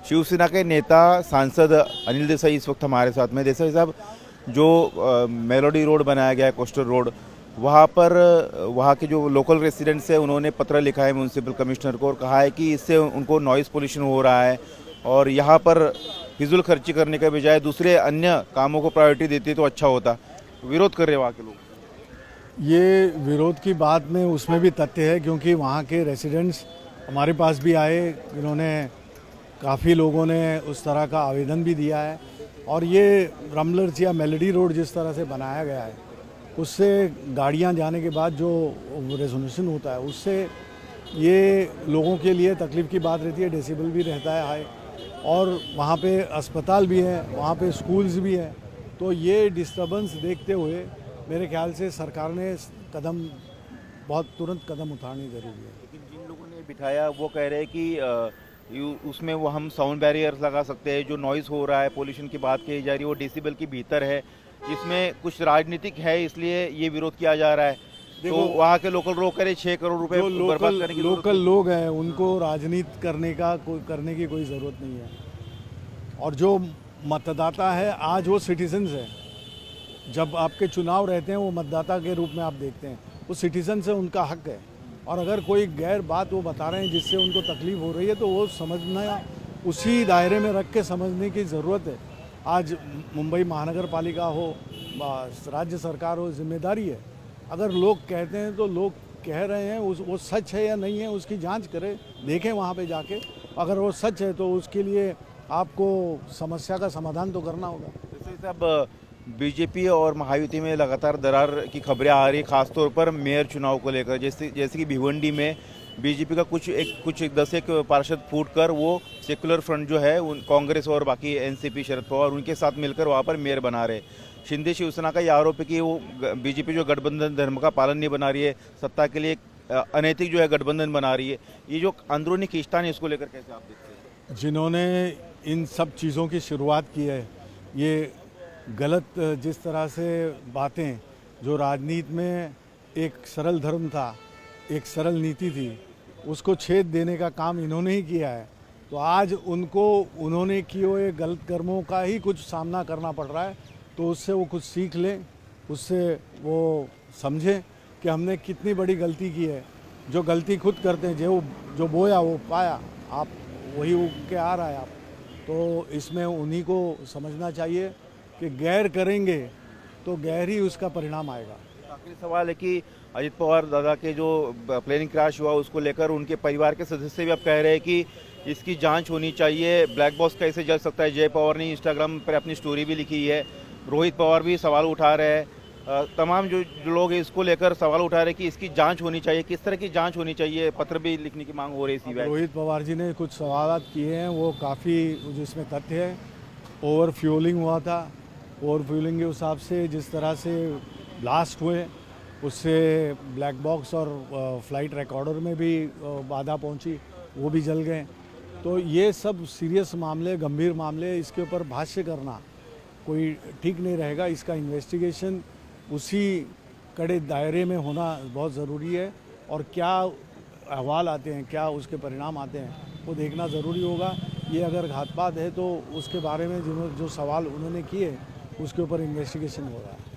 शिवसेना के नेता सांसद अनिल देसाई इस वक्त हमारे साथ में। देसाई साहब, जो मेलोडी रोड बनाया गया है, कोस्टल रोड, वहाँ पर वहाँ के जो लोकल रेसिडेंट्स हैं उन्होंने पत्र लिखा है म्यूनसिपल कमिश्नर को और कहा है कि इससे उनको नॉइज़ पोल्यूशन हो रहा है और यहाँ पर फिजूल खर्ची करने के बजाय दूसरे अन्य कामों को प्रायोरिटी देती तो अच्छा होता। विरोध कर रहे हैं वहाँ के लोग। ये विरोध की बात में उसमें भी तथ्य है, क्योंकि वहाँ के रेसिडेंट्स हमारे पास भी आए, इन्होंने काफ़ी लोगों ने उस तरह का आवेदन भी दिया है। और ये रमलर्स या मेलोडी रोड जिस तरह से बनाया गया है, उससे गाड़ियाँ जाने के बाद जो रेजोल्यूशन होता है, उससे ये लोगों के लिए तकलीफ़ की बात रहती है। डेसिबल भी रहता है हाई, और वहाँ पे अस्पताल भी है, वहाँ पे स्कूल्स भी है। तो ये डिस्टर्बेंस देखते हुए मेरे ख्याल से सरकार ने बहुत तुरंत कदम उठानी ज़रूरी है। लेकिन जिन लोगों ने बिठाया वो कह रहे हैं कि उसमें वो हम साउंड बैरियर्स लगा सकते हैं। जो नॉइज़ हो रहा है, पोल्यूशन की बात कही जा रही है, वो डेसिबल के भीतर है। इसमें कुछ राजनीतिक है, इसलिए ये विरोध किया जा रहा है। तो वहाँ के लोकल लोग कह रहे 6 करोड़ रुपए बर्बाद करने की लोकल लोग हैं, उनको राजनीति करने की कोई ज़रूरत नहीं है। और जो मतदाता है आज वो सिटीजन्स है। जब आपके चुनाव रहते हैं वो मतदाता के रूप में आप देखते हैं, वो सिटीजन से उनका हक है। और अगर कोई गैर बात वो बता रहे हैं जिससे उनको तकलीफ हो रही है, तो वो समझना, उसी दायरे में रख के समझने की ज़रूरत है। आज मुंबई महानगर पालिका हो, राज्य सरकार हो, जिम्मेदारी है। अगर लोग कहते हैं तो लोग कह रहे हैं, वो सच है या नहीं है उसकी जांच करें, देखें वहाँ पे जाके। अगर वो सच है तो उसके लिए आपको समस्या का समाधान तो करना होगा। जैसे साहब, बीजेपी और महायुति में लगातार दरार की खबरें आ रही है, खासतौर पर मेयर चुनाव को लेकर। जैसे कि भिवंडी में बीजेपी का कुछ 10 पार्षद फूटकर वो सेकुलर फ्रंट जो है, कांग्रेस और बाकी एनसीपी शरद पवार उनके साथ मिलकर वहाँ पर मेयर बना रहे। शिंदे शिवसेना का यह आरोप है कि वो बीजेपी जो गठबंधन धर्म का पालन नहीं बना रही है, सत्ता के लिए अनैतिक जो है गठबंधन बना रही है। ये जो अंदरूनी खींचतान है, इसको लेकर कैसे आप देखते हैं? जिन्होंने इन सब चीज़ों की शुरुआत की है, ये गलत जिस तरह से बातें, जो राजनीति में एक सरल धर्म था, एक सरल नीति थी, उसको छेद देने का काम इन्होंने ही किया है। तो आज उन्होंने किए हुए गलत कर्मों का ही कुछ सामना करना पड़ रहा है। तो उससे वो कुछ सीख लें, उससे वो समझें कि हमने कितनी बड़ी गलती की है। जो गलती खुद करते हैं, जो बोया वो पाया, आप वही उग के आ रहा है आप। तो इसमें उन्हीं को समझना चाहिए कि गैर करेंगे तो गैर ही उसका परिणाम आएगा। आखिरी सवाल है कि अजित पवार दादा के जो प्लेन क्रैश हुआ, उसको लेकर उनके परिवार के सदस्य भी अब कह रहे हैं कि इसकी जांच होनी चाहिए। ब्लैक बॉक्स कैसे जल सकता है? जय पवार ने इंस्टाग्राम पर अपनी स्टोरी भी लिखी है, रोहित पवार भी सवाल उठा रहे हैं। तमाम जो लोग हैं इसको लेकर सवाल उठा रहे हैं कि इसकी जांच होनी चाहिए। किस तरह की जांच होनी चाहिए? पत्र भी लिखने की मांग हो रही है। रोहित पवार जी ने कुछ सवाल किए हैं, वो काफ़ी, जिसमें तथ्य है। ओवर फ्यूलिंग हुआ था, ओवर फ्यूलिंग के हिसाब से जिस तरह से ब्लास्ट हुए, उससे ब्लैक बॉक्स और फ्लाइट रिकॉर्डर में भी बाधा पहुंची, वो भी जल गए। तो ये सब सीरियस मामले, गंभीर मामले, इसके ऊपर भाष्य करना कोई ठीक नहीं रहेगा। इसका इन्वेस्टिगेशन उसी कड़े दायरे में होना बहुत ज़रूरी है। और क्या अहवाल आते हैं, क्या उसके परिणाम आते हैं, वो देखना ज़रूरी होगा। ये अगर घातपात है तो उसके बारे में जो सवाल उन्होंने किए, उसके ऊपर इन्वेस्टिगेशन हो रहा है।